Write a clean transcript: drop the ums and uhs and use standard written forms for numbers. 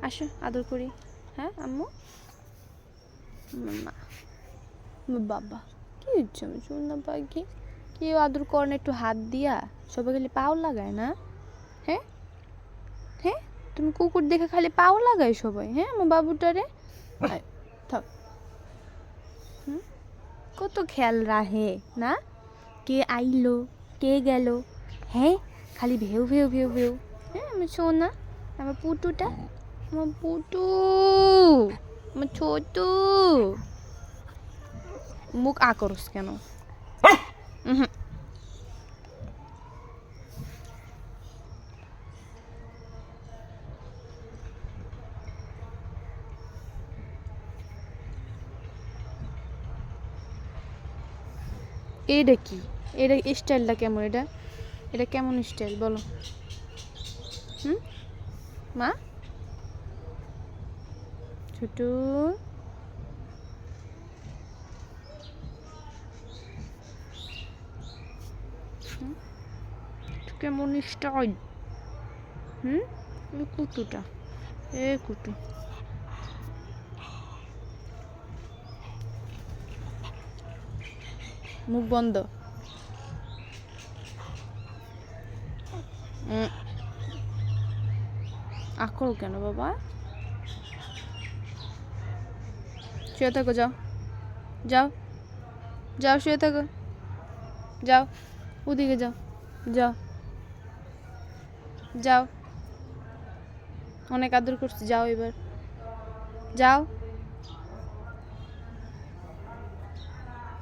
আসো আদর করি। হ্যাঁ আম্মু, মাম্মা, বাবা কি হচ্ছে আমি শুনলাম পাখি, কেউ আদর করে না একটু হাত দিয়া, সবাই খালি পাও লাগায় না। হ্যাঁ হ্যাঁ, তুমি কুকুর দেখে খালি পাও লাগায় সবাই। হ্যাঁ আমার বাবুটারে থাক। কত খেয়াল রাখে না, কে আইলো কে গেল। হ্যাঁ খালি ভেউ ভেউ ভেউ ভেউ। হ্যাঁ আমার সোনা, আমার পুটুটা, আমার পুটু, আমার ছোটু। মুখ আ করস কেন? এটা কি, এটা স্টাইলটা কেমন? এটা এটা কেমন স্টাইল বলো? মা ছোটু, কেমন স্টাইল? কুটুটা, এ কুটু, মুখ বন্ধ। আঁকড়ো কেন বাবা? শুয়ে থাকো, যাও যাও যাও, শুয়ে থাকো, যাও ওদিকে যাও, যাও যাও, অনেক আদর করছি, যাও এবার যাও।